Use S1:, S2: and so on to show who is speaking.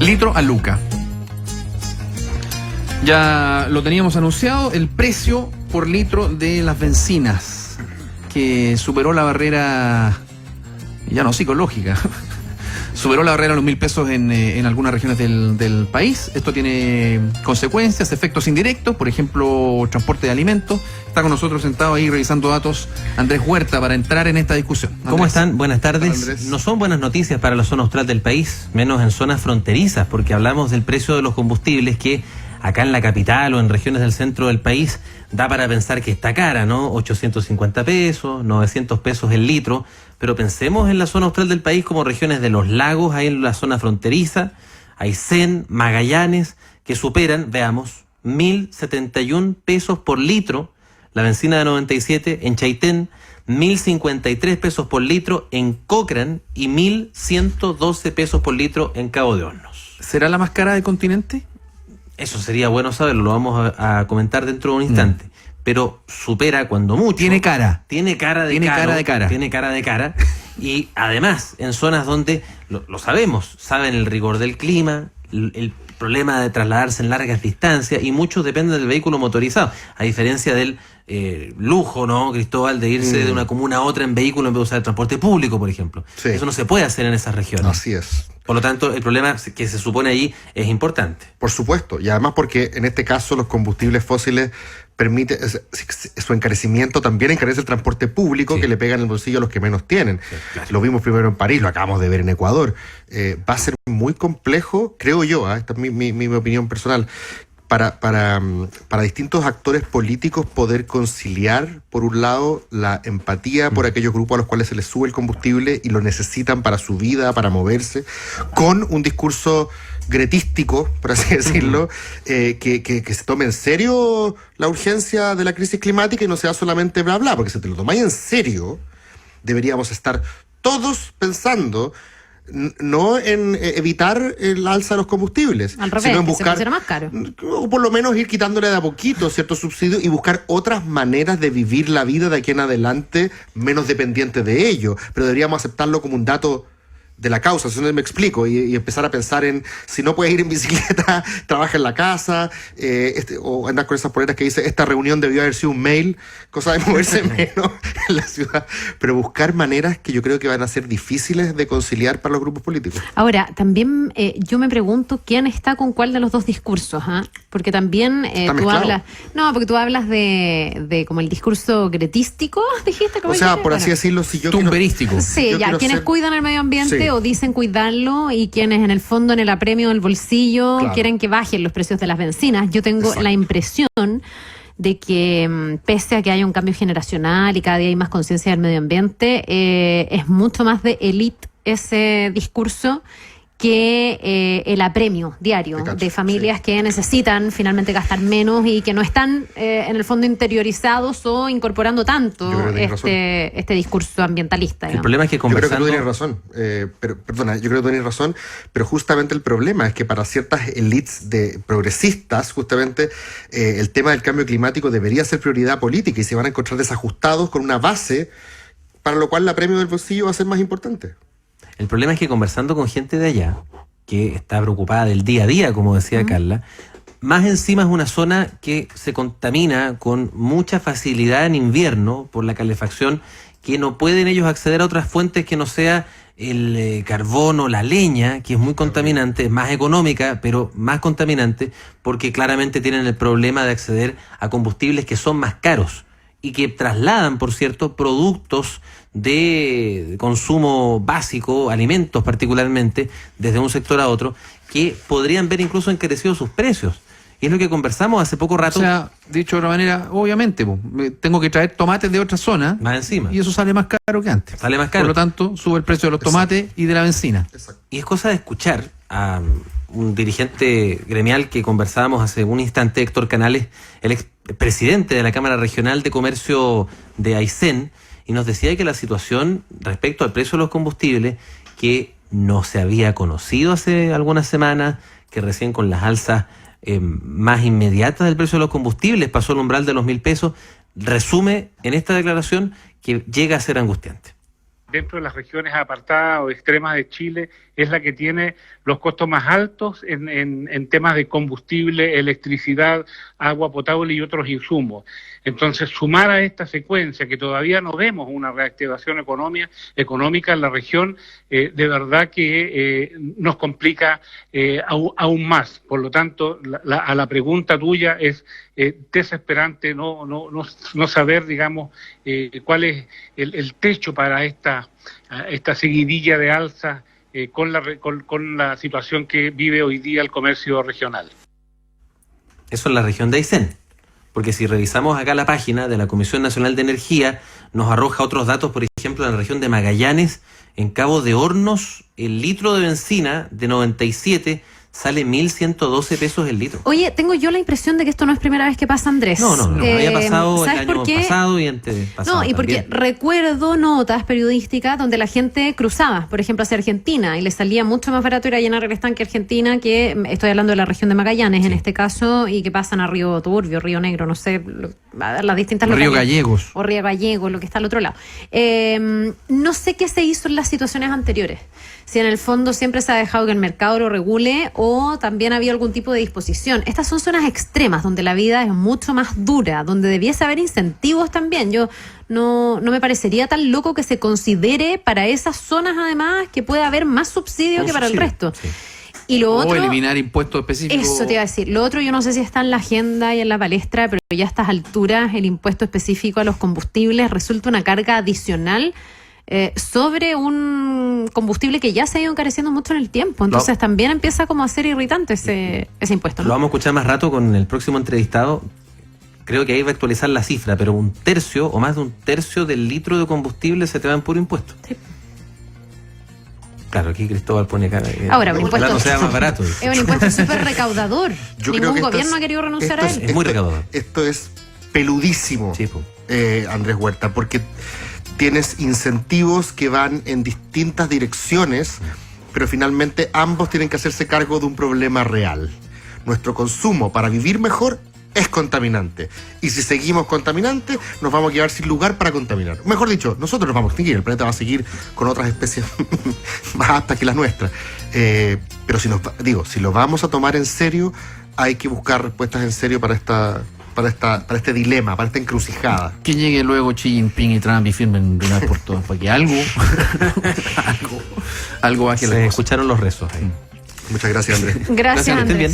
S1: litro a Luca. Ya lo teníamos anunciado, el precio por litro de las bencinas, que superó la barrera, ya no psicológica, superó la barrera de los 1.000 pesos en algunas regiones del país. Esto tiene consecuencias, efectos indirectos, por ejemplo, transporte de alimentos. Está con nosotros sentado ahí revisando datos Andrés Huerta para entrar en esta discusión. Andrés.
S2: ¿Cómo están? Buenas tardes.
S1: Andrés.
S2: No son buenas noticias para la zona austral del país, menos en zonas fronterizas, porque hablamos del precio de los combustibles que acá en la capital o en regiones del centro del país da para pensar que está cara, ¿no? 850 pesos, 900 pesos el litro, pero pensemos en la zona austral del país como regiones de los lagos, ahí en la zona fronteriza, Aysén, Magallanes, que superan, veamos, 1.071 pesos por litro, la bencina de 97 en Chaitén, 1.053 pesos por litro en Cochrane y 1.112 pesos por litro en Cabo de Hornos.
S1: ¿Será la más cara del continente?
S2: Eso sería bueno saberlo, lo vamos a comentar dentro de un instante. Pero supera cuando mucho.
S1: Tiene cara.
S2: Tiene cara de
S1: Tiene
S2: caro,
S1: cara de cara.
S2: Tiene cara de cara. Y además, en zonas donde, lo sabemos, saben el rigor del clima, el problema de trasladarse en largas distancias, y muchos dependen del vehículo motorizado. A diferencia del lujo, ¿no, Cristóbal? De irse de una comuna a otra en vehículo en vez de usar el transporte público, por ejemplo.
S3: Sí.
S2: Eso no se puede hacer en esas regiones.
S3: Así es.
S2: Por lo tanto, el problema que se supone allí es importante.
S3: Por supuesto, y además porque en este caso los combustibles fósiles permite su encarecimiento también encarece el transporte público,
S2: Sí.
S3: que le pega en el bolsillo a los que menos tienen.
S2: Sí, claro.
S3: Lo vimos primero en París, lo acabamos de ver en Ecuador. Va a ser muy complejo, creo yo, esta es mi opinión personal, para distintos actores políticos poder conciliar, por un lado, la empatía por aquellos grupos a los cuales se les sube el combustible y lo necesitan para su vida, para moverse, con un discurso gretístico, por así decirlo, que se tome en serio la urgencia de la crisis climática y no sea solamente bla bla, porque si te lo tomáis en serio, deberíamos estar todos pensando no en evitar el alza de los combustibles,
S4: Al revés,
S3: sino en
S4: que
S3: buscar,
S4: se pusiera más caro.
S3: o por lo menos ir quitándole de a poquito ciertos subsidios y buscar otras maneras de vivir la vida de aquí en adelante menos dependiente de ello. Pero deberíamos aceptarlo como un dato de la causa, si no me explico, y empezar a pensar en, si no puedes ir en bicicleta, trabaja en la casa, o andar con esas poleras que dice, esta reunión debió haber sido un mail, cosa de moverse menos en la ciudad, pero buscar maneras que yo creo que van a ser difíciles de conciliar para los grupos políticos.
S4: Ahora, también yo me pregunto quién está con cuál de los dos discursos, ¿ah? Porque también
S3: Está
S4: tú
S3: mezclado.
S4: hablas, no, porque tú hablas de como el discurso gretístico, dijiste, ¿cómo
S3: O sea,
S4: dijiste?
S3: por así
S4: Bueno.
S3: decirlo, si yo quiero,
S1: Tumberístico.
S4: Sí,
S3: yo
S4: ya,
S3: quiero
S4: quienes
S3: ser-
S4: cuidan el medio ambiente
S3: Sí.
S4: o dicen cuidarlo y quienes en el fondo en el apremio del bolsillo
S3: Claro.
S4: quieren que bajen los precios de las bencinas. Yo tengo
S3: Exacto.
S4: la impresión de que pese a que haya un cambio generacional y cada día hay más conciencia del medio ambiente, es mucho más de élite ese discurso que el apremio diario
S3: Te cacho,
S4: de familias que necesitan finalmente gastar menos y que no están en el fondo interiorizados o incorporando tanto
S3: Yo creo que tienes
S4: este discurso ambientalista.
S2: El
S4: digamos.
S2: problema es que
S3: Yo creo que
S2: conversando...
S3: tú tienes razón, yo creo que tú tienes razón, pero justamente el problema es que para ciertas élites de progresistas, justamente el tema del cambio climático debería ser prioridad política y se van a encontrar desajustados con una base para lo cual la premio del bolsillo va a ser más importante.
S2: El problema es que conversando con gente de allá, que está preocupada del día a día, como decía Carla, más encima es una zona que se contamina con mucha facilidad en invierno por la calefacción, que no pueden ellos acceder a otras fuentes que no sea el carbón o la leña, que es muy contaminante, más económica, pero más contaminante, porque claramente tienen el problema de acceder a combustibles que son más caros y que trasladan, por cierto, productos de consumo básico, alimentos particularmente, desde un sector a otro, que podrían ver incluso encarecidos sus precios. Y es lo que conversamos hace poco rato.
S1: O sea, dicho de otra manera, obviamente, tengo que traer tomates de otra zona
S2: Más encima.
S1: y eso sale más caro que antes.
S2: Sale más caro.
S1: Por lo tanto, sube el precio de los tomates y de la bencina.
S3: Exacto.
S2: Y es cosa de escuchar a un dirigente gremial que conversábamos hace un instante, Héctor Canales, el expresidente de la Cámara Regional de Comercio de Aysén, y nos decía que la situación respecto al precio de los combustibles, que no se había conocido hace algunas semanas, que recién con las alzas más inmediatas del precio de los combustibles pasó el umbral de los 1.000 pesos, resume en esta declaración que llega a ser angustiante.
S5: dentro de las regiones apartadas o extremas de Chile, es la que tiene los costos más altos en temas de combustible, electricidad, agua potable y otros insumos. Entonces, sumar a esta secuencia, que todavía no vemos una reactivación económica en la región, de verdad que nos complica aún más. Por lo tanto, a la pregunta tuya es desesperante no saber, digamos, cuál es el techo para esta seguidilla de alza con la situación que vive hoy día el comercio regional.
S2: Eso es la región de Aysén. Porque si revisamos acá la página de la Comisión Nacional de Energía, nos arroja otros datos, por ejemplo, en la región de Magallanes, en Cabo de Hornos, el litro de benzina de 97 sale 1.112 pesos el litro.
S4: Oye, tengo yo la impresión de que esto no es primera vez que pasa, Andrés.
S2: No, había pasado el
S4: ¿sabes
S2: año
S4: por qué?
S2: pasado y antes pasado.
S4: No, y porque
S2: también.
S4: recuerdo notas periodísticas donde la gente cruzaba, por ejemplo, hacia Argentina, y le salía mucho más barato ir a llenar el estanque Argentina, que estoy hablando de la región de Magallanes en este caso, y que pasan a Río Turbio, Río Negro, no sé, las distintas
S1: Río
S4: localidades.
S1: Gallegos.
S4: O Río Gallegos, lo que está al otro lado. No sé qué se hizo en las situaciones anteriores. Si en el fondo siempre se ha dejado que el mercado lo regule o también había algún tipo de disposición. Estas son zonas extremas donde la vida es mucho más dura, donde debiese haber incentivos también. Yo no me parecería tan loco que se considere para esas zonas además que pueda haber más subsidio que para el resto.
S2: Sí.
S4: Y lo otro,
S1: o eliminar impuestos específicos.
S4: eso te iba a decir. Lo otro yo no sé si está en la agenda y en la palestra, pero ya a estas alturas el impuesto específico a los combustibles resulta una carga adicional sobre un combustible que ya se ha ido encareciendo mucho en el tiempo. Entonces también empieza como a ser irritante ese impuesto, ¿no?
S2: Lo vamos a escuchar más rato con el próximo entrevistado. Creo que ahí va a actualizar la cifra, pero 1/3 o más de 1/3 del litro de combustible se te va en puro impuesto.
S4: Sí.
S2: Claro, aquí Cristóbal pone cara.
S4: Ahora, un
S2: ojalá
S4: impuesto
S2: no sea más barato.
S4: es un impuesto súper recaudador.
S3: Yo creo
S4: Ningún
S3: que
S4: gobierno ha querido renunciar a él.
S2: Es muy recaudador.
S3: Esto es peludísimo,
S2: Sí, po.
S3: Andrés Huerta, porque tienes incentivos que van en distintas direcciones, pero finalmente ambos tienen que hacerse cargo de un problema real. Nuestro consumo para vivir mejor es contaminante. Y si seguimos contaminantes, nos vamos a quedar sin lugar para contaminar. Mejor dicho, nosotros nos vamos a extinguir, el planeta va a seguir con otras especies más aptas que las nuestras. Pero si lo vamos a tomar en serio, hay que buscar respuestas en serio para este dilema, para esta encrucijada.
S1: Que llegue luego Xi Jinping y Trump y firmen de una vez por todas, para que algo baje la
S2: Se
S1: cosa.
S2: escucharon los rezos ahí.
S3: Muchas gracias, Andrés.
S4: Gracias,
S2: que estén
S4: Andrés.
S2: bien.